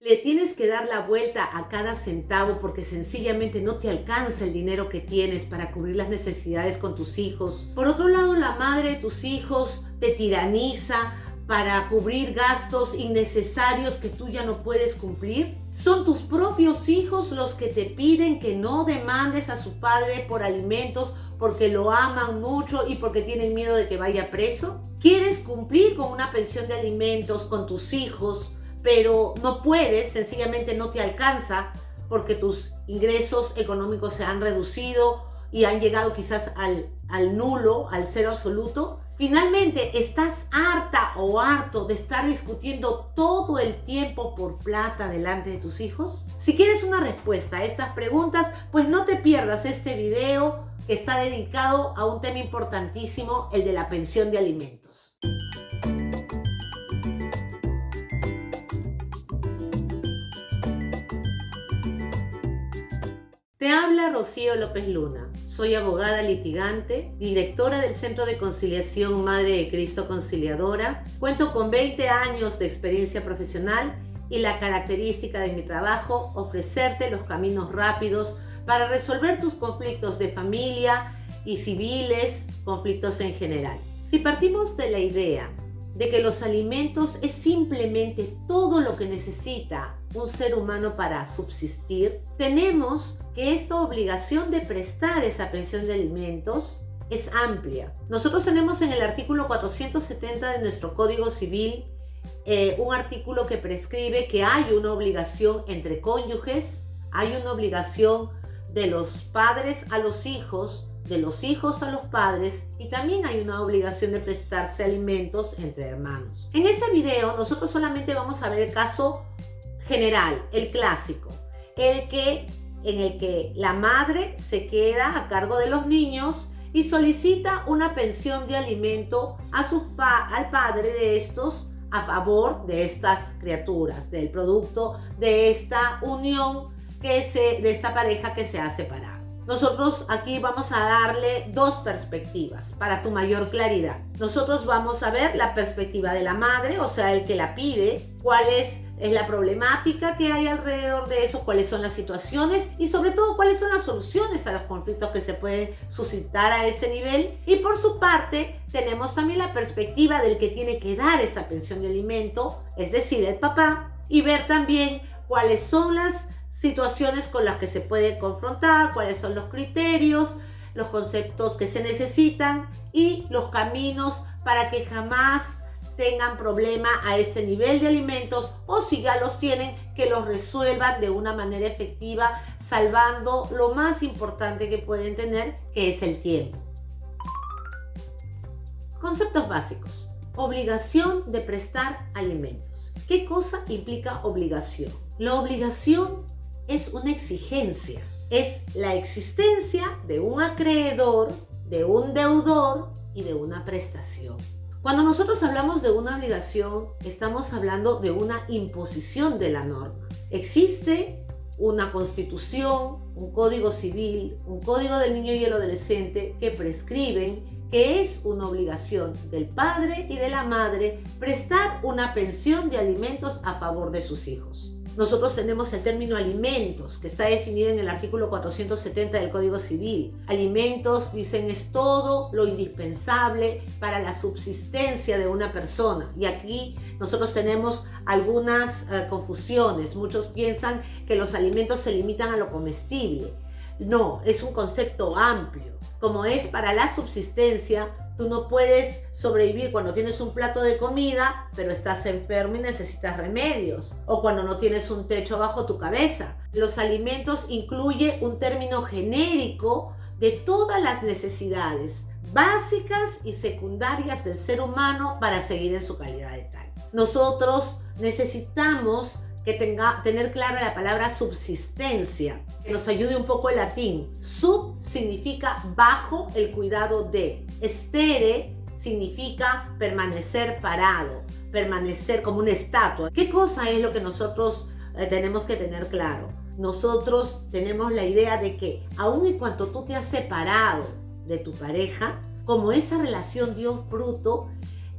Le tienes que dar la vuelta a cada centavo porque sencillamente no te alcanza el dinero que tienes para cubrir las necesidades con tus hijos. Por otro lado, la madre de tus hijos te tiraniza para cubrir gastos innecesarios que tú ya no puedes cumplir. Son tus propios hijos los que te piden que no demandes a su padre por alimentos porque lo aman mucho y porque tienen miedo de que vaya preso. ¿Quieres cumplir con una pensión de alimentos con tus hijos, pero no puedes, sencillamente no te alcanza porque tus ingresos económicos se han reducido y han llegado quizás al nulo, al cero absoluto? Finalmente, ¿estás harta o harto de estar discutiendo todo el tiempo por plata delante de tus hijos? Si quieres una respuesta a estas preguntas, pues no te pierdas este video que está dedicado a un tema importantísimo, el de la pensión de alimentos. Te habla Rocío López Luna. Soy abogada litigante, directora del Centro de Conciliación Madre de Cristo Conciliadora. Cuento con 20 años de experiencia profesional y la característica de mi trabajo, ofrecerte los caminos rápidos para resolver tus conflictos de familia y civiles, conflictos en general. Si partimos de la idea de que los alimentos es simplemente todo lo que necesita un ser humano para subsistir, tenemos que esta obligación de prestar esa pensión de alimentos es amplia. Nosotros tenemos en el artículo 470 de nuestro Código Civil un artículo que prescribe que hay una obligación entre cónyuges, hay una obligación de los padres a los hijos, de los hijos a los padres, y también hay una obligación de prestarse alimentos entre hermanos. En este video nosotros solamente vamos a ver el caso general, el clásico, en el que la madre se queda a cargo de los niños y solicita una pensión de alimento al padre de estos a favor de estas criaturas, del producto de esta unión, de esta pareja que se ha separado. Nosotros aquí vamos a darle dos perspectivas para tu mayor claridad. Nosotros vamos a ver la perspectiva de la madre, o sea, el que la pide, cuál es la problemática que hay alrededor de eso, cuáles son las situaciones y sobre todo cuáles son las soluciones a los conflictos que se pueden suscitar a ese nivel. Y por su parte tenemos también la perspectiva del que tiene que dar esa pensión de alimento, es decir, el papá, y ver también cuáles son las situaciones con las que se puede confrontar, cuáles son los criterios, los conceptos que se necesitan y los caminos para que jamás tengan problema a este nivel de alimentos, o si ya los tienen, que los resuelvan de una manera efectiva, salvando lo más importante que pueden tener, que es el tiempo. Conceptos básicos. Obligación de prestar alimentos. ¿Qué cosa implica obligación? La obligación es una exigencia, es la existencia de un acreedor, de un deudor y de una prestación. Cuando nosotros hablamos de una obligación, estamos hablando de una imposición de la norma. Existe una constitución, un código civil, un código del niño y el adolescente que prescriben que es una obligación del padre y de la madre prestar una pensión de alimentos a favor de sus hijos. Nosotros tenemos el término alimentos, que está definido en el artículo 470 del Código Civil. Alimentos, dicen, es todo lo indispensable para la subsistencia de una persona. Y aquí nosotros tenemos algunas confusiones. Muchos piensan que los alimentos se limitan a lo comestible. No, es un concepto amplio. Como es para la subsistencia, tú no puedes sobrevivir cuando tienes un plato de comida, pero estás enfermo y necesitas remedios. O cuando no tienes un techo bajo tu cabeza. Los alimentos incluye un término genérico de todas las necesidades básicas y secundarias del ser humano para seguir en su calidad de tal. Nosotros necesitamos tener clara la palabra subsistencia, que nos ayude un poco el latín. Sub significa bajo el cuidado de. Estere significa permanecer parado, permanecer como una estatua. ¿Qué cosa es lo que nosotros tenemos que tener claro? Nosotros tenemos la idea de que aun y cuando tú te has separado de tu pareja, como esa relación dio fruto,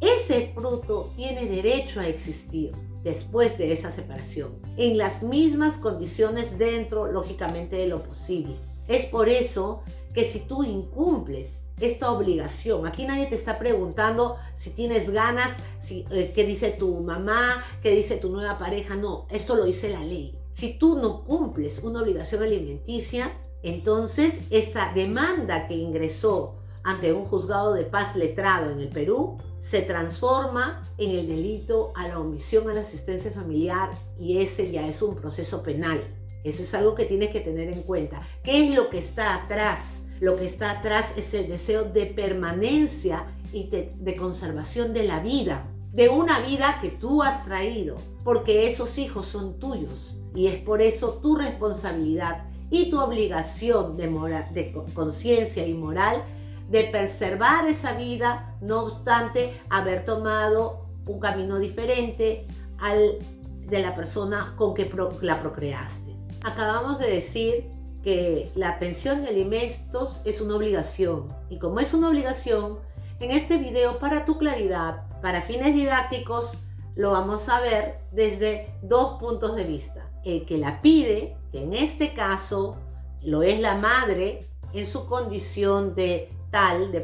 ese fruto tiene derecho a existir. después de esa separación, en las mismas condiciones dentro, lógicamente, de lo posible. Es por eso que si tú incumples esta obligación, aquí nadie te está preguntando si tienes ganas, qué dice tu mamá, qué dice tu nueva pareja, no, esto lo dice la ley. Si tú no cumples una obligación alimenticia, entonces esta demanda que ingresó ante un juzgado de paz letrado en el Perú se transforma en el delito a la omisión a la asistencia familiar, y ese ya es un proceso penal. Eso es algo que tienes que tener en cuenta. ¿Qué es lo que está atrás? Lo que está atrás es el deseo de permanencia y de conservación de la vida, de una vida que tú has traído, porque esos hijos son tuyos, y es por eso tu responsabilidad y tu obligación de conciencia y moral de preservar esa vida, no obstante haber tomado un camino diferente al de la persona con que la procreaste. Acabamos de decir que la pensión de alimentos es una obligación, y como es una obligación, en este video, para tu claridad, para fines didácticos, lo vamos a ver desde dos puntos de vista. El que la pide, que en este caso lo es la madre en su condición de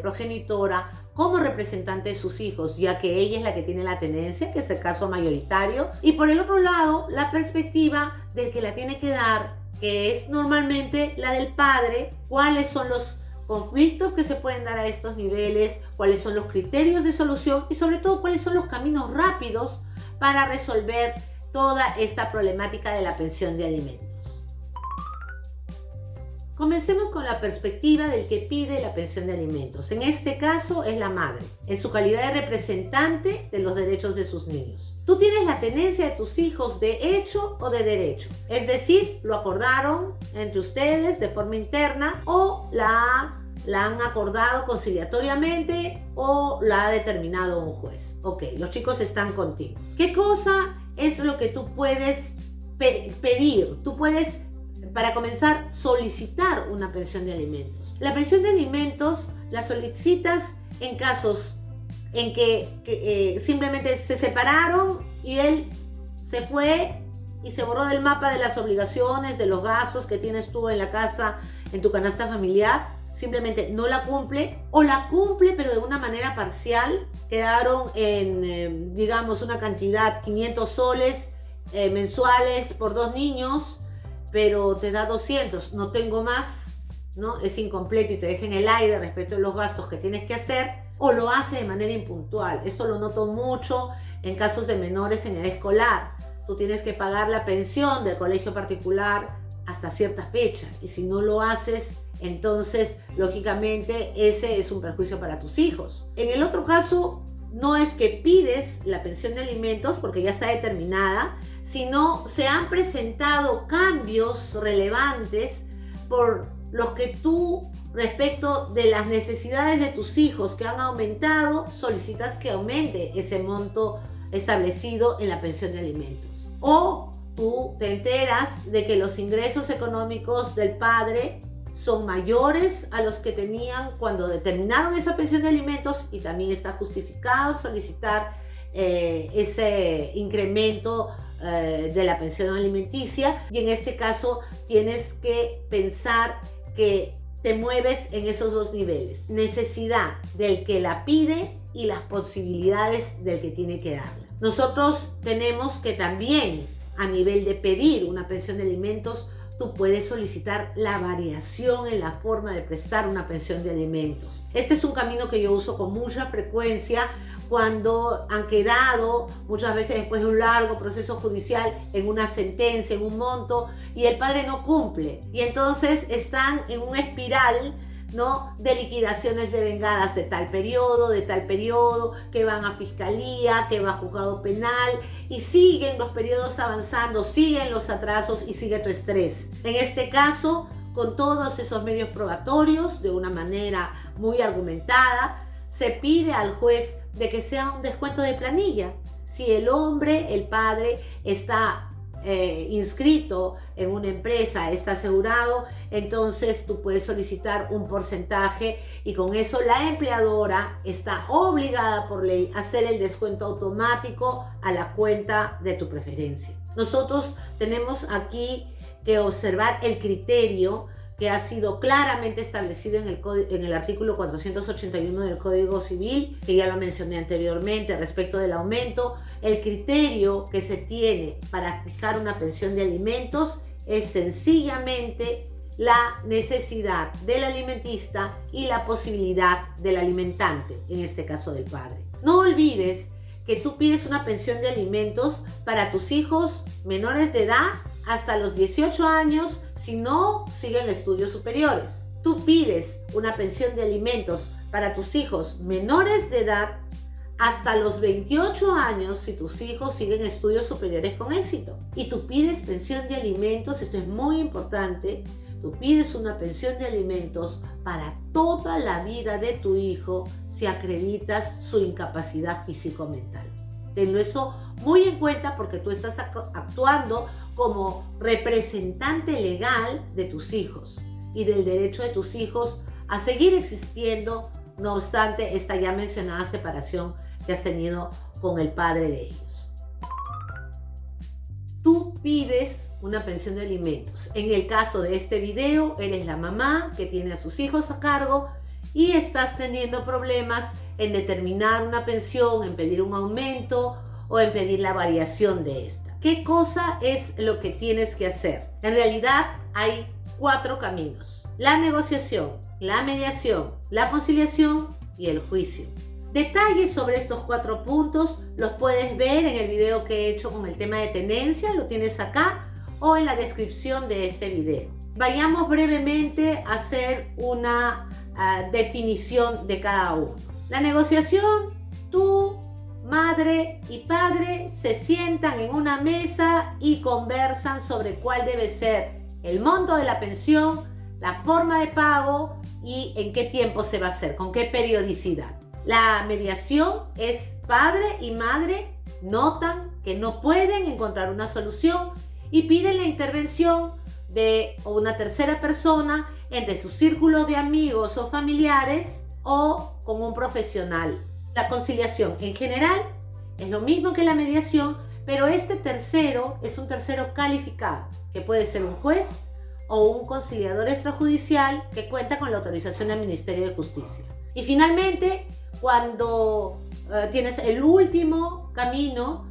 progenitora, como representante de sus hijos, ya que ella es la que tiene la tenencia, que es el caso mayoritario, y por el otro lado, la perspectiva del que la tiene que dar, que es normalmente la del padre. ¿Cuáles son los conflictos que se pueden dar a estos niveles? ¿Cuáles son los criterios de solución? Y sobre todo, ¿cuáles son los caminos rápidos para resolver toda esta problemática de la pensión de alimentos? Comencemos con la perspectiva del que pide la pensión de alimentos. En este caso es la madre, en su calidad de representante de los derechos de sus niños. Tú tienes la tenencia de tus hijos de hecho o de derecho. Es decir, lo acordaron entre ustedes de forma interna, o la han acordado conciliatoriamente, o la ha determinado un juez. Ok, los chicos están contigo. ¿Qué cosa es lo que tú puedes pedir? Tú puedes, para comenzar, solicitar una pensión de alimentos. La pensión de alimentos la solicitas en casos en que simplemente se separaron y él se fue y se borró del mapa de las obligaciones, de los gastos que tienes tú en la casa, en tu canasta familiar. Simplemente no la cumple, o la cumple pero de una manera parcial. Quedaron en, digamos, una cantidad, 500 soles mensuales por 2 niños, pero te da 200, no tengo más, ¿no? Es incompleto y te deja en el aire respecto a los gastos que tienes que hacer, o lo hace de manera impuntual. Esto lo noto mucho en casos de menores en edad escolar. Tú tienes que pagar la pensión del colegio particular hasta cierta fecha, y si no lo haces, entonces lógicamente ese es un perjuicio para tus hijos. En el otro caso, no es que pides la pensión de alimentos porque ya está determinada, sino se han presentado cambios relevantes por los que tú, respecto de las necesidades de tus hijos que han aumentado, solicitas que aumente ese monto establecido en la pensión de alimentos. O tú te enteras de que los ingresos económicos del padre son mayores a los que tenían cuando determinaron esa pensión de alimentos, y también está justificado solicitar ese incremento de la pensión alimenticia. Y en este caso tienes que pensar que te mueves en esos dos niveles: necesidad del que la pide y las posibilidades del que tiene que darla. Nosotros tenemos que también, a nivel de pedir una pensión de alimentos, tú puedes solicitar la variación en la forma de prestar una pensión de alimentos. Este es un camino que yo uso con mucha frecuencia cuando han quedado, muchas veces después de un largo proceso judicial, en una sentencia, en un monto, y el padre no cumple. Y entonces están en una espiral, ¿no?, de liquidaciones devengadas de tal periodo, que van a fiscalía, que va a juzgado penal, y siguen los periodos avanzando, siguen los atrasos y sigue tu estrés. En este caso, con todos esos medios probatorios, de una manera muy argumentada, se pide al juez de que sea un descuento de planilla. Si el hombre, el padre, está inscrito en una empresa, está asegurado, entonces tú puedes solicitar un porcentaje y con eso la empleadora está obligada por ley a hacer el descuento automático a la cuenta de tu preferencia. Nosotros tenemos aquí que observar el criterio que ha sido claramente establecido en el artículo 481 del Código Civil, que ya lo mencioné anteriormente respecto del aumento. El criterio que se tiene para fijar una pensión de alimentos es sencillamente la necesidad del alimentista y la posibilidad del alimentante, en este caso del padre. No olvides que tú pides una pensión de alimentos para tus hijos menores de edad hasta los 18 años si no siguen estudios superiores. Tú pides una pensión de alimentos para tus hijos menores de edad hasta los 28 años si tus hijos siguen estudios superiores con éxito. Y tú pides pensión de alimentos, esto es muy importante, tú pides una pensión de alimentos para toda la vida de tu hijo si acreditas su incapacidad físico-mental. Tenlo eso muy en cuenta porque tú estás actuando como representante legal de tus hijos y del derecho de tus hijos a seguir existiendo, no obstante esta ya mencionada separación que has tenido con el padre de ellos. Tú pides una pensión de alimentos. En el caso de este video, eres la mamá que tiene a sus hijos a cargo y estás teniendo problemas en determinar una pensión, en pedir un aumento o en pedir la variación de esta. ¿Qué cosa es lo que tienes que hacer? En realidad hay 4 caminos: la negociación, la mediación, la conciliación y el juicio. Detalles sobre estos 4 puntos los puedes ver en el video que he hecho con el tema de tenencia, lo tienes acá o en la descripción de este video. Vayamos brevemente a hacer una definición de cada uno. La negociación, tú, madre y padre se sientan en una mesa y conversan sobre cuál debe ser el monto de la pensión, la forma de pago y en qué tiempo se va a hacer, con qué periodicidad. La mediación es padre y madre notan que no pueden encontrar una solución y piden la intervención de una tercera persona entre su círculo de amigos o familiares o con un profesional. La conciliación en general es lo mismo que la mediación, pero este tercero es un tercero calificado, que puede ser un juez o un conciliador extrajudicial que cuenta con la autorización del Ministerio de Justicia. Y finalmente, cuando tienes el último camino,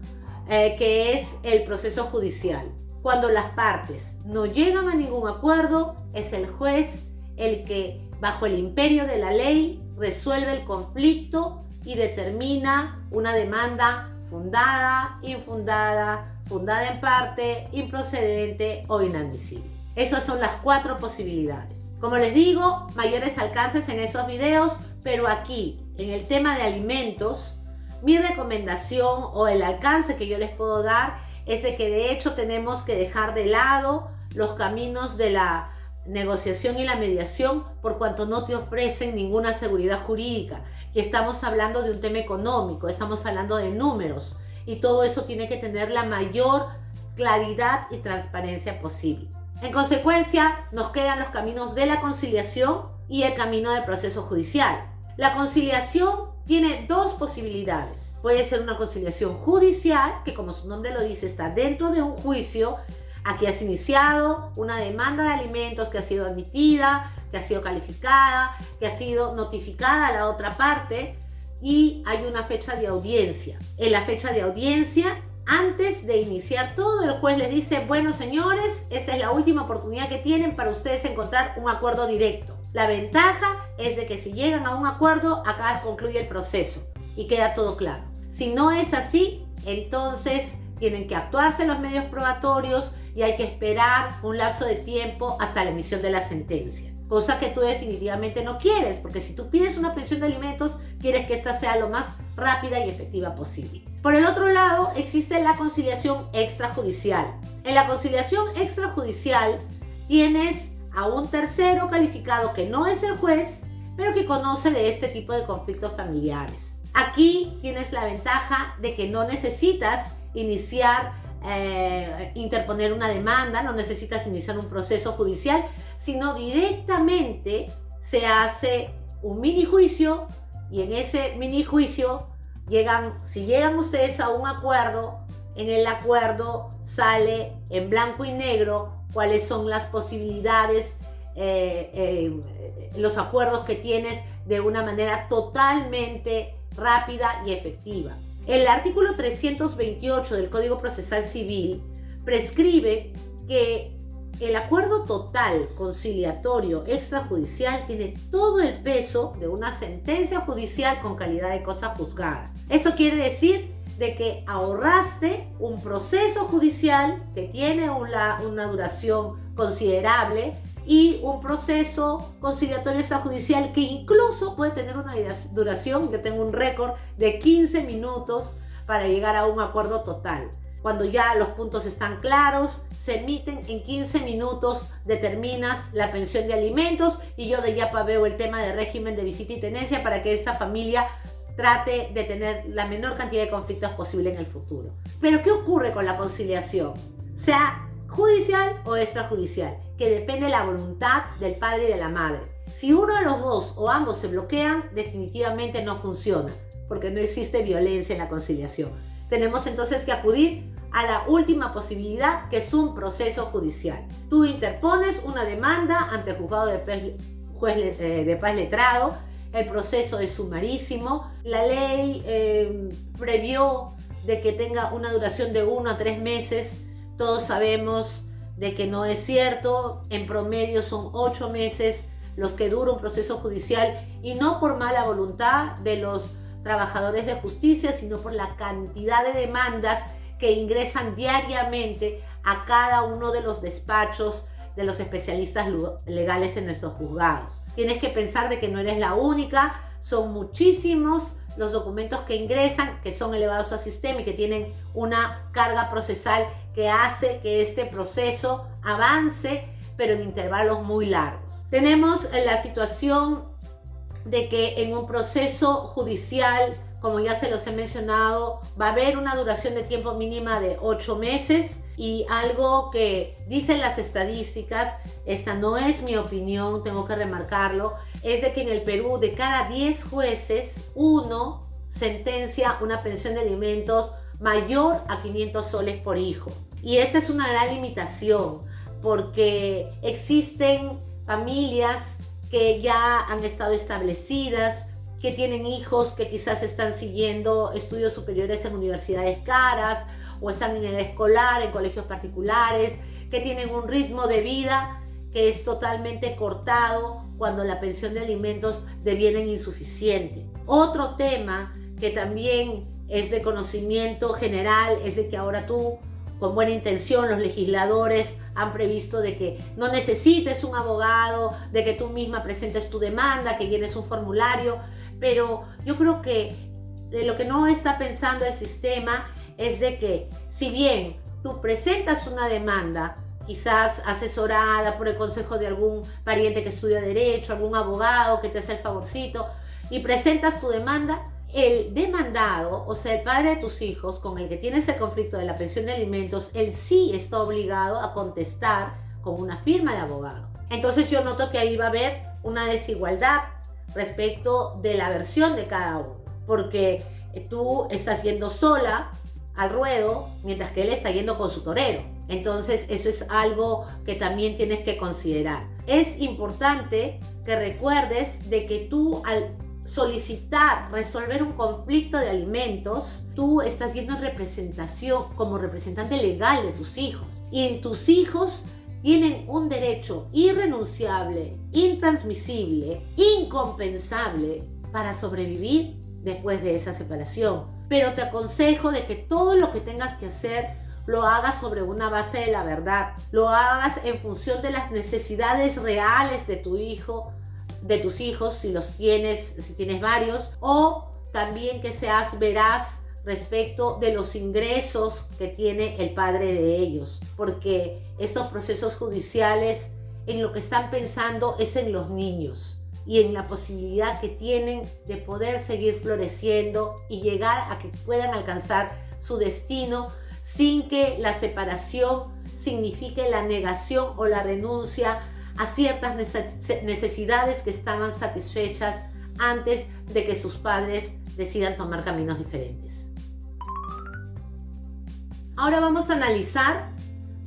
que es el proceso judicial. Cuando las partes no llegan a ningún acuerdo, es el juez el que, bajo el imperio de la ley, resuelve el conflicto y determina una demanda fundada, infundada, fundada en parte, improcedente o inadmisible. Esas son las 4 posibilidades. Como les digo, mayores alcances en esos videos, pero aquí, en el tema de alimentos, mi recomendación o el alcance que yo les puedo dar es de que de hecho tenemos que dejar de lado los caminos de la negociación y la mediación por cuanto no te ofrecen ninguna seguridad jurídica. Y estamos hablando de un tema económico, estamos hablando de números y todo eso tiene que tener la mayor claridad y transparencia posible. En consecuencia, nos quedan los caminos de la conciliación y el camino del proceso judicial. La conciliación tiene 2 posibilidades. Puede ser una conciliación judicial, que como su nombre lo dice, está dentro de un juicio. Aquí has iniciado una demanda de alimentos que ha sido admitida, que ha sido calificada, que ha sido notificada a la otra parte y hay una fecha de audiencia. En la fecha de audiencia, antes de iniciar todo, el juez les dice: bueno, señores, esta es la última oportunidad que tienen para ustedes encontrar un acuerdo directo. La ventaja es de que si llegan a un acuerdo, acá concluye el proceso y queda todo claro. Si no es así, entonces tienen que actuarse los medios probatorios y hay que esperar un lapso de tiempo hasta la emisión de la sentencia. Cosa que tú definitivamente no quieres, porque si tú pides una pensión de alimentos, quieres que esta sea lo más rápida y efectiva posible. Por el otro lado, existe la conciliación extrajudicial. En la conciliación extrajudicial tienes a un tercero calificado que no es el juez, pero que conoce de este tipo de conflictos familiares. Aquí tienes la ventaja de que no necesitas iniciar interponer una demanda, no necesitas iniciar un proceso judicial, sino directamente se hace un mini juicio y en ese mini juicio si llegan ustedes a un acuerdo, en el acuerdo sale en blanco y negro cuáles son las posibilidades, los acuerdos que tienes de una manera totalmente rápida y efectiva. El artículo 328 del Código Procesal Civil prescribe que el acuerdo total conciliatorio extrajudicial tiene todo el peso de una sentencia judicial con calidad de cosa juzgada. Eso quiere decir de que ahorraste un proceso judicial que tiene una duración considerable y un proceso conciliatorio extrajudicial que incluso puede tener una duración, yo tengo un récord de 15 minutos para llegar a un acuerdo total. Cuando ya los puntos están claros, se emiten en 15 minutos, determinas la pensión de alimentos y yo de ya paveo el tema de régimen de visita y tenencia para que esa familia trate de tener la menor cantidad de conflictos posible en el futuro. Pero ¿qué ocurre con la conciliación? Sea judicial o extrajudicial, que depende de la voluntad del padre y de la madre. Si uno de los dos o ambos se bloquean, definitivamente no funciona, porque no existe violencia en la conciliación. Tenemos entonces que acudir a la última posibilidad, que es un proceso judicial. Tú interpones una demanda ante el juzgado de paz letrado. El proceso es sumarísimo. La ley previó de que tenga una duración de 1 a 3 meses. Todos sabemos de que no es cierto. En promedio son 8 meses los que dura un proceso judicial, y no por mala voluntad de los trabajadores de justicia, sino por la cantidad de demandas que ingresan diariamente a cada uno de los despachos de los especialistas legales en nuestros juzgados. Tienes que pensar de que no eres la única, son muchísimos los documentos que ingresan, que son elevados a sistema y que tienen una carga procesal que hace que este proceso avance, pero en intervalos muy largos. Tenemos la situación de que en un proceso judicial, como ya se los he mencionado, va a haber una duración de tiempo mínima de 8 meses, y algo que dicen las estadísticas, esta no es mi opinión, tengo que remarcarlo, es de que en el Perú de cada 10 jueces, uno sentencia una pensión de alimentos mayor a 500 soles por hijo. Y esta es una gran limitación, porque existen familias que ya han estado establecidas, que tienen hijos que quizás están siguiendo estudios superiores en universidades caras o están en edad escolar, en colegios particulares, que tienen un ritmo de vida que es totalmente cortado cuando la pensión de alimentos deviene insuficiente. Otro tema que también es de conocimiento general es de que ahora tú, con buena intención, los legisladores han previsto de que no necesites un abogado, de que tú misma presentes tu demanda, que llenes un formulario, pero yo creo que lo que no está pensando el sistema es de que, si bien tú presentas una demanda, quizás asesorada por el consejo de algún pariente que estudia derecho, algún abogado que te hace el favorcito, y presentas tu demanda, el demandado, o sea, el padre de tus hijos con el que tienes el conflicto de la pensión de alimentos, él sí está obligado a contestar con una firma de abogado. Entonces yo noto que ahí va a haber una desigualdad respecto de la versión de cada uno, porque tú estás yendo sola al ruedo, mientras que él está yendo con su torero. Entonces eso es algo que también tienes que considerar. Es importante que recuerdes de que tú, al solicitar resolver un conflicto de alimentos, tú estás yendo en representación como representante legal de tus hijos, y tus hijos tienen un derecho irrenunciable, intransmisible, incompensable para sobrevivir después de esa separación. Pero te aconsejo de que todo lo que tengas que hacer lo hagas sobre una base de la verdad, lo hagas en función de las necesidades reales de tu hijo, de tus hijos, si tienes varios, o también que seas veraz respecto de los ingresos que tiene el padre de ellos, porque estos procesos judiciales, en lo que están pensando es en los niños y en la posibilidad que tienen de poder seguir floreciendo y llegar a que puedan alcanzar su destino sin que la separación signifique la negación o la renuncia a ciertas necesidades que estaban satisfechas antes de que sus padres decidan tomar caminos diferentes. Ahora vamos a analizar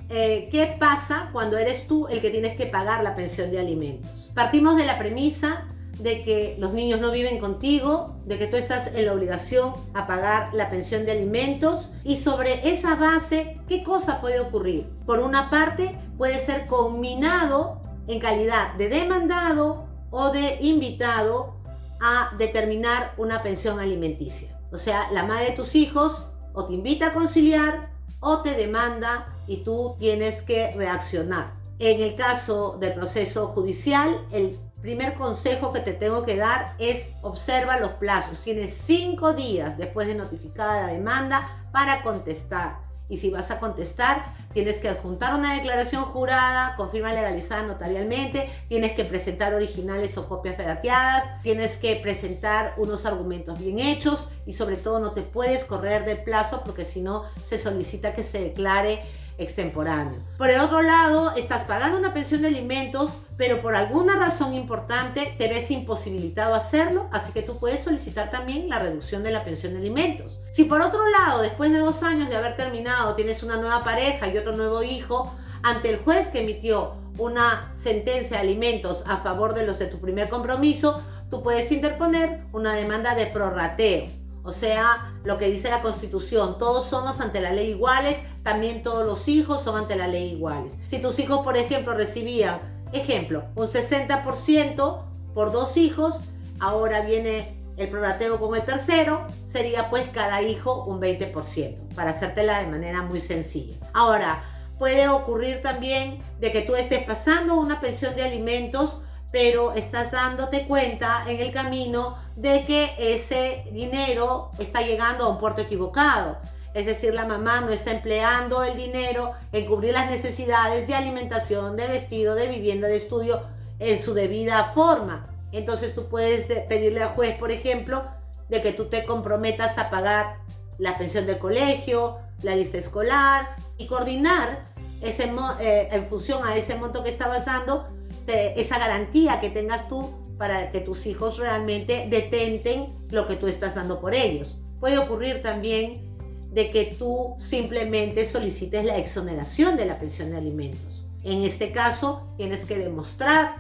qué pasa cuando eres tú el que tienes que pagar la pensión de alimentos. Partimos de la premisa de que los niños no viven contigo, de que tú estás en la obligación a pagar la pensión de alimentos, y sobre esa base, ¿qué cosa puede ocurrir? Por una parte, puede ser conminado en calidad de demandado o de invitado a determinar una pensión alimenticia. O sea, la madre de tus hijos o te invita a conciliar o te demanda y tú tienes que reaccionar. En el caso del proceso judicial, el primer consejo que te tengo que dar es observa los plazos. Tienes 5 días después de notificada la demanda para contestar. Y si vas a contestar, tienes que adjuntar una declaración jurada con firma legalizada notarialmente, tienes que presentar originales o copias fedateadas, tienes que presentar unos argumentos bien hechos y sobre todo no te puedes correr del plazo porque si no se solicita que se declare extemporáneo. Por el otro lado, estás pagando una pensión de alimentos, pero por alguna razón importante te ves imposibilitado a hacerlo, así que tú puedes solicitar también la reducción de la pensión de alimentos. Si por otro lado, después de 2 años de haber terminado, tienes una nueva pareja y otro nuevo hijo, ante el juez que emitió una sentencia de alimentos a favor de los de tu primer compromiso, tú puedes interponer una demanda de prorrateo. O sea, lo que dice la Constitución, todos somos ante la ley iguales, también todos los hijos son ante la ley iguales. Si tus hijos, por ejemplo, recibían, un 60% por 2 hijos, ahora viene el prorrateo con el tercero, sería pues cada hijo un 20%, para hacértela de manera muy sencilla. Ahora, puede ocurrir también de que tú estés pasando una pensión de alimentos, pero estás dándote cuenta en el camino de que ese dinero está llegando a un puerto equivocado. Es decir, la mamá no está empleando el dinero en cubrir las necesidades de alimentación, de vestido, de vivienda, de estudio en su debida forma. Entonces tú puedes pedirle al juez, por ejemplo, de que tú te comprometas a pagar la pensión del colegio, la lista escolar y coordinar en función a ese monto que estabas dando, esa garantía que tengas tú para que tus hijos realmente detenten lo que tú estás dando por ellos. Puede ocurrir también de que tú simplemente solicites la exoneración de la pensión de alimentos. En este caso, tienes que demostrar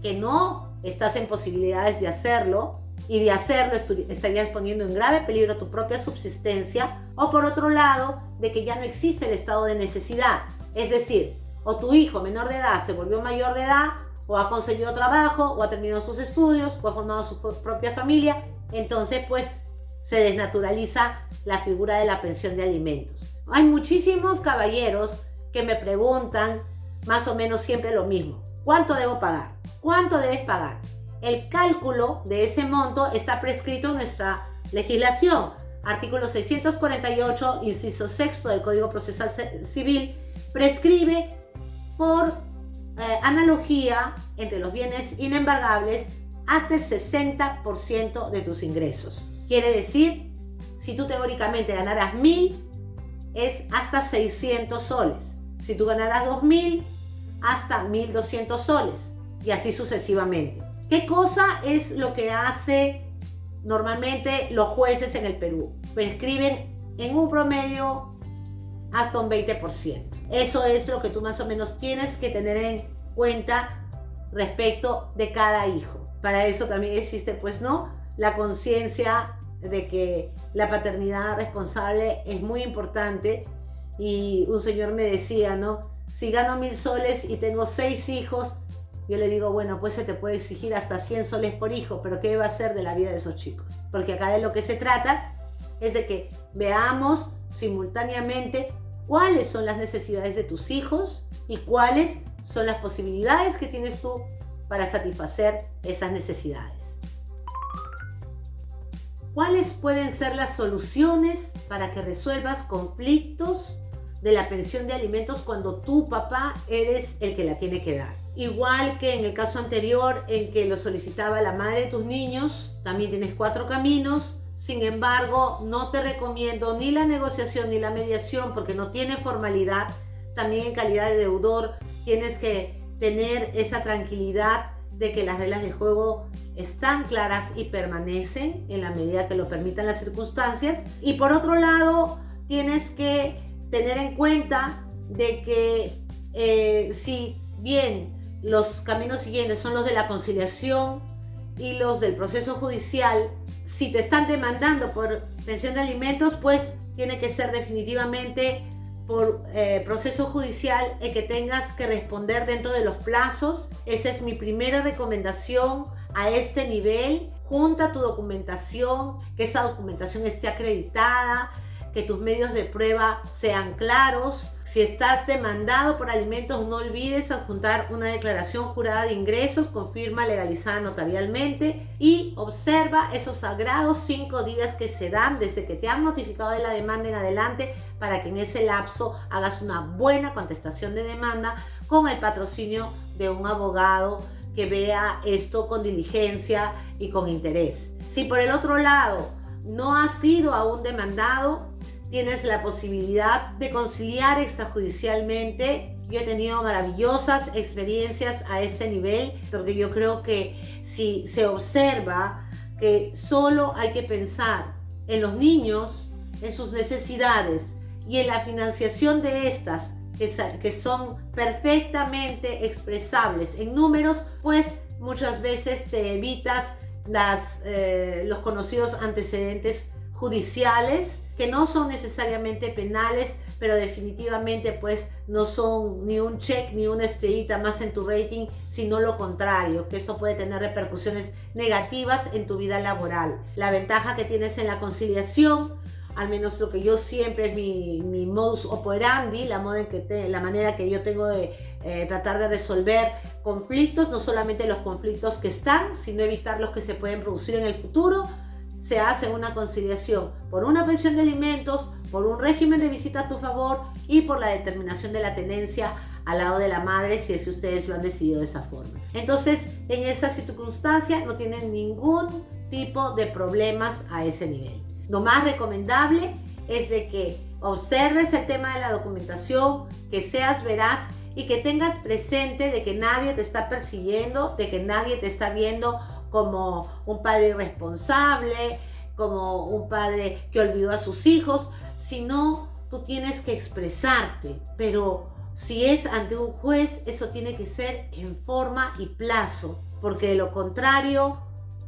que no estás en posibilidades de hacerlo, y de hacerlo estarías poniendo en grave peligro tu propia subsistencia, o por otro lado, de que ya no existe el estado de necesidad. Es decir, o tu hijo menor de edad se volvió mayor de edad, o ha conseguido trabajo, o ha terminado sus estudios, o ha formado su propia familia, entonces pues se desnaturaliza la figura de la pensión de alimentos. Hay muchísimos caballeros que me preguntan más o menos siempre lo mismo: ¿cuánto debo pagar? ¿Cuánto debes pagar? El cálculo de ese monto está prescrito en nuestra legislación. Artículo 648, inciso 6 del Código Procesal Civil, prescribe por analogía entre los bienes inembargables hasta el 60% de tus ingresos. Quiere decir, si tú teóricamente ganaras 1.000, es hasta 600 soles. Si tú ganaras 2.000, hasta 1.200 soles. Y así sucesivamente. ¿Qué cosa es lo que hace normalmente los jueces en el Perú? Prescriben en un promedio hasta un 20%. Eso es lo que tú más o menos tienes que tener en cuenta respecto de cada hijo. Para eso también existe, pues, ¿no?, la conciencia de que la paternidad responsable es muy importante. Y un señor me decía, ¿no?, si gano 1.000 soles y tengo 6 hijos, yo le digo, bueno, pues se te puede exigir hasta 100 soles por hijo, pero ¿qué va a ser de la vida de esos chicos? Porque acá de lo que se trata es de que veamos simultáneamente cuáles son las necesidades de tus hijos y cuáles son las posibilidades que tienes tú para satisfacer esas necesidades. ¿Cuáles pueden ser las soluciones para que resuelvas conflictos de la pensión de alimentos cuando tú, papá, eres el que la tiene que dar? Igual que en el caso anterior en que lo solicitaba la madre de tus niños, también tienes 4 caminos. Sin embargo, no te recomiendo ni la negociación ni la mediación porque no tiene formalidad. También en calidad de deudor tienes que tener esa tranquilidad de que las reglas de juego están claras y permanecen en la medida que lo permitan las circunstancias. Y por otro lado, tienes que tener en cuenta de que si bien los caminos siguientes son los de la conciliación y los del proceso judicial, si te están demandando por pensión de alimentos, pues tiene que ser definitivamente por proceso judicial el que tengas que responder dentro de los plazos. Esa es mi primera recomendación a este nivel. Junta tu documentación, que esa documentación esté acreditada, que tus medios de prueba sean claros. Si estás demandado por alimentos, no olvides adjuntar una declaración jurada de ingresos con firma legalizada notarialmente y observa esos sagrados 5 días que se dan desde que te han notificado de la demanda en adelante para que en ese lapso hagas una buena contestación de demanda con el patrocinio de un abogado que vea esto con diligencia y con interés. Si por el otro lado no has sido aún demandado, tienes la posibilidad de conciliar extrajudicialmente. Yo he tenido maravillosas experiencias a este nivel, porque yo creo que si se observa que solo hay que pensar en los niños, en sus necesidades y en la financiación de estas, que son perfectamente expresables en números, pues muchas veces te evitas los conocidos antecedentes judiciales, que no son necesariamente penales, pero definitivamente pues no son ni un check ni una estrellita más en tu rating, sino lo contrario, que esto puede tener repercusiones negativas en tu vida laboral. La ventaja que tienes en la conciliación, al menos lo que yo siempre es mi modus operandi, la manera que yo tengo de tratar de resolver conflictos, no solamente los conflictos que están, sino evitar los que se pueden producir en el futuro. Se hace una conciliación por una pensión de alimentos, por un régimen de visita a tu favor y por la determinación de la tenencia al lado de la madre, si es que ustedes lo han decidido de esa forma. Entonces, en esa circunstancia no tienen ningún tipo de problemas a ese nivel. Lo más recomendable es de que observes el tema de la documentación, que seas veraz y que tengas presente de que nadie te está persiguiendo, de que nadie te está viendo como un padre irresponsable, como un padre que olvidó a sus hijos, sino tú tienes que expresarte. Pero si es ante un juez, eso tiene que ser en forma y plazo, porque de lo contrario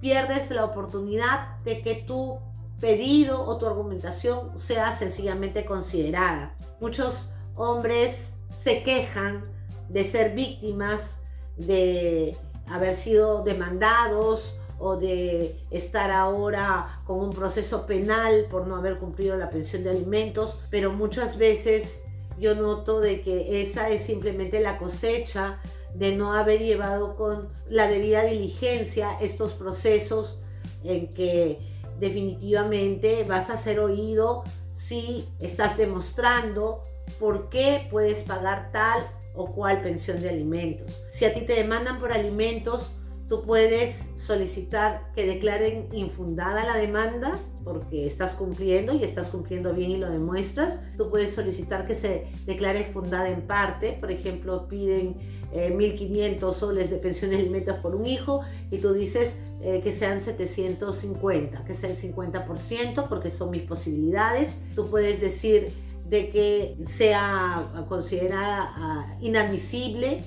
pierdes la oportunidad de que tu pedido o tu argumentación sea sencillamente considerada. Muchos hombres se quejan de ser víctimas, de haber sido demandados o de estar ahora con un proceso penal por no haber cumplido la pensión de alimentos, pero muchas veces yo noto de que esa es simplemente la cosecha de no haber llevado con la debida diligencia estos procesos en que definitivamente vas a ser oído si estás demostrando por qué puedes pagar tal o cual pensión de alimentos. Si a ti te demandan por alimentos, tú puedes solicitar que declaren infundada la demanda porque estás cumpliendo y estás cumpliendo bien y lo demuestras. Tú puedes solicitar que se declare fundada en parte. Por ejemplo, piden 1.500 soles de pensión de alimentos por un hijo y tú dices que sean 750, que sea el 50% porque son mis posibilidades. Tú puedes decir de que sea considerada inadmisible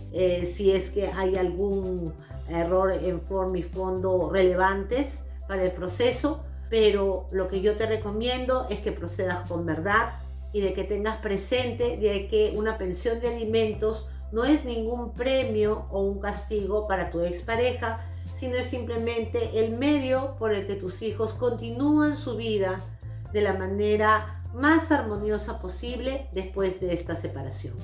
si es que hay algún error en forma y fondo relevantes para el proceso, pero lo que yo te recomiendo es que procedas con verdad y de que tengas presente de que una pensión de alimentos no es ningún premio o un castigo para tu expareja, sino es simplemente el medio por el que tus hijos continúan su vida de la manera más armoniosa posible después de esta separación.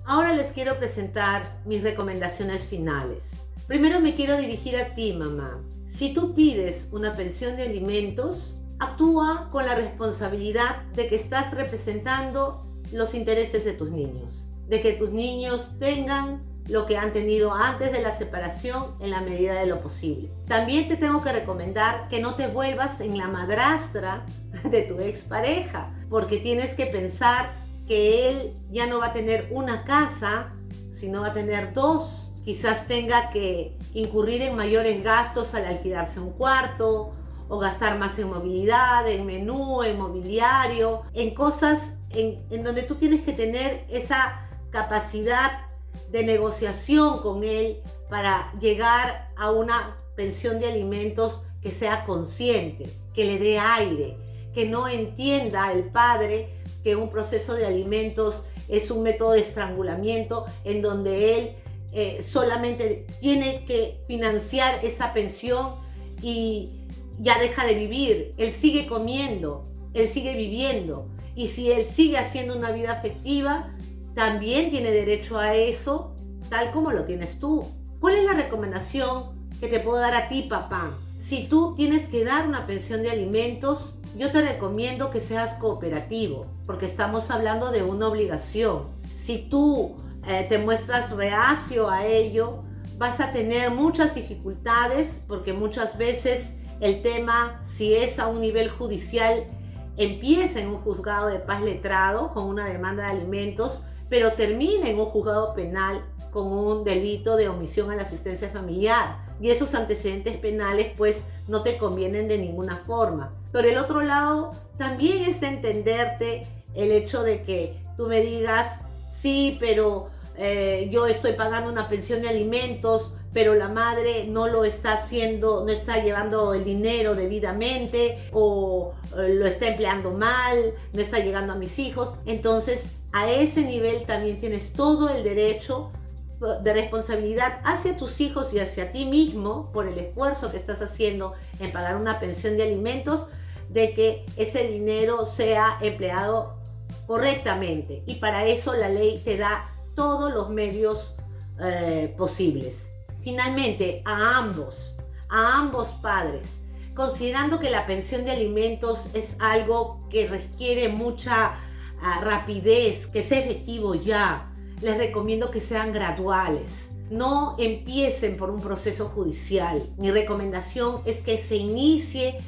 Ahora les quiero presentar mis recomendaciones finales. Primero me quiero dirigir a ti, mamá. Si tú pides una pensión de alimentos, actúa con la responsabilidad de que estás representando los intereses de tus niños, de que tus niños tengan lo que han tenido antes de la separación en la medida de lo posible. También te tengo que recomendar que no te vuelvas en la madrastra de tu expareja, porque tienes que pensar que él ya no va a tener una casa, sino va a tener dos. Quizás tenga que incurrir en mayores gastos al alquilarse un cuarto, o gastar más en movilidad, en menú, en mobiliario, en cosas en donde tú tienes que tener esa capacidad de negociación con él para llegar a una pensión de alimentos que sea consciente, que le dé aire, que no entienda el padre que un proceso de alimentos es un método de estrangulamiento en donde él solamente tiene que financiar esa pensión y ya deja de vivir. Él sigue comiendo, él sigue viviendo, y si él sigue haciendo una vida afectiva, también tiene derecho a eso, tal como lo tienes tú. ¿Cuál es la recomendación que te puedo dar a ti, papá? Si tú tienes que dar una pensión de alimentos, yo te recomiendo que seas cooperativo, porque estamos hablando de una obligación. Si tú te muestras reacio a ello, vas a tener muchas dificultades, porque muchas veces el tema, si es a un nivel judicial, empieza en un juzgado de paz letrado con una demanda de alimentos, pero termina en un juzgado penal con un delito de omisión a la asistencia familiar. Y esos antecedentes penales pues no te convienen de ninguna forma. Por el otro lado, también es de entenderte el hecho de que tú me digas, sí, pero yo estoy pagando una pensión de alimentos, pero la madre no lo está haciendo, no está llevando el dinero debidamente, o lo está empleando mal, no está llegando a mis hijos. Entonces, a ese nivel también tienes todo el derecho de responsabilidad hacia tus hijos y hacia ti mismo por el esfuerzo que estás haciendo en pagar una pensión de alimentos, de que ese dinero sea empleado correctamente. Y para eso la ley te da todos los medios posibles. Finalmente, a ambos padres, considerando que la pensión de alimentos es algo que requiere mucha rapidez, que sea efectivo ya, les recomiendo que sean graduales. No empiecen por un proceso judicial. Mi recomendación es que se inicie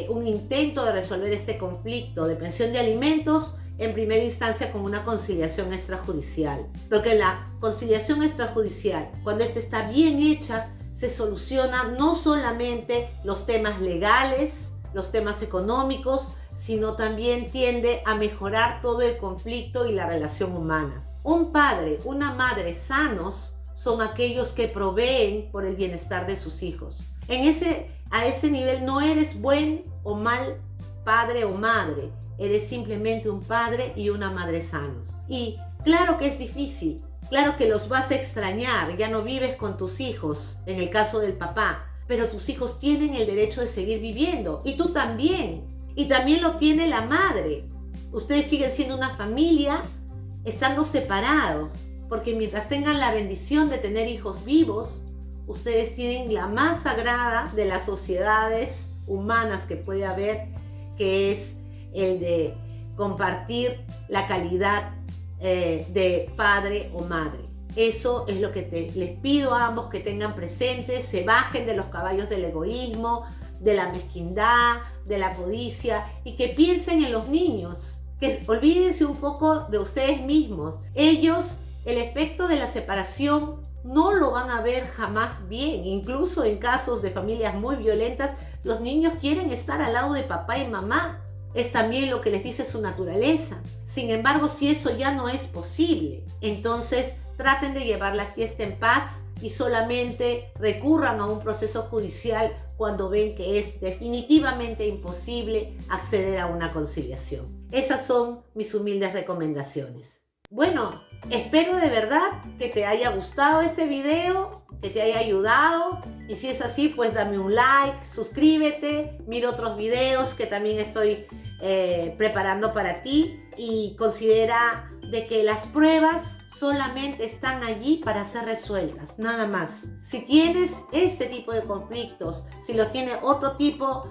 un intento de resolver este conflicto de pensión de alimentos en primera instancia con una conciliación extrajudicial. Porque la conciliación extrajudicial, cuando esta está bien hecha, se soluciona no solamente los temas legales, los temas económicos, sino también tiende a mejorar todo el conflicto y la relación humana. Un padre, una madre sanos son aquellos que proveen por el bienestar de sus hijos. A ese nivel no eres buen o mal padre o madre, eres simplemente un padre y una madre sanos. Y claro que es difícil, claro que los vas a extrañar, ya no vives con tus hijos, en el caso del papá, pero tus hijos tienen el derecho de seguir viviendo, y tú también, y también lo tiene la madre. Ustedes siguen siendo una familia, estando separados, porque mientras tengan la bendición de tener hijos vivos, ustedes tienen la más sagrada de las sociedades humanas que puede haber, que es el de compartir la calidad de padre o madre. Eso es lo que les pido a ambos que tengan presentes, se bajen de los caballos del egoísmo, de la mezquindad, de la codicia, y que piensen en los niños, que olvídense un poco de ustedes mismos. Ellos, el efecto de la separación no lo van a ver jamás bien. Incluso en casos de familias muy violentas, los niños quieren estar al lado de papá y mamá. Es también lo que les dice su naturaleza. Sin embargo, si eso ya no es posible, entonces traten de llevar la fiesta en paz y solamente recurran a un proceso judicial cuando ven que es definitivamente imposible acceder a una conciliación. Esas son mis humildes recomendaciones. Bueno, espero de verdad que te haya gustado este video, que te haya ayudado, y si es así, pues dame un like, suscríbete, mira otros videos que también estoy preparando para ti, y considera de que las pruebas solamente están allí para ser resueltas, nada más. Si tienes este tipo de conflictos, si los tiene otro tipo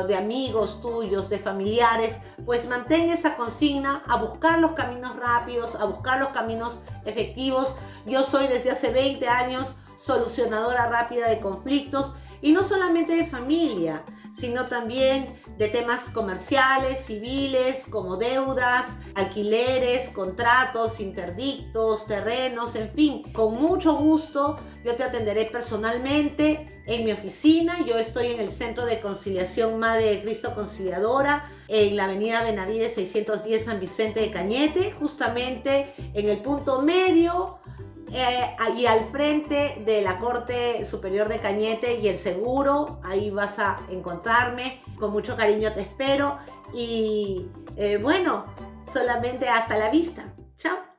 de amigos tuyos, de familiares, pues mantén esa consigna a buscar los caminos rápidos, a buscar los caminos efectivos. Yo soy desde hace 20 años solucionadora rápida de conflictos y no solamente de familia, sino también de temas comerciales, civiles, como deudas, alquileres, contratos, interdictos, terrenos, en fin. Con mucho gusto yo te atenderé personalmente en mi oficina. Yo estoy en el Centro de Conciliación Madre de Cristo Conciliadora, en la avenida Benavides 610 San Vicente de Cañete, justamente en el punto medio, y al frente de la Corte Superior de Cañete y el seguro. Ahí vas a encontrarme, con mucho cariño te espero y bueno, solamente hasta la vista. Chao.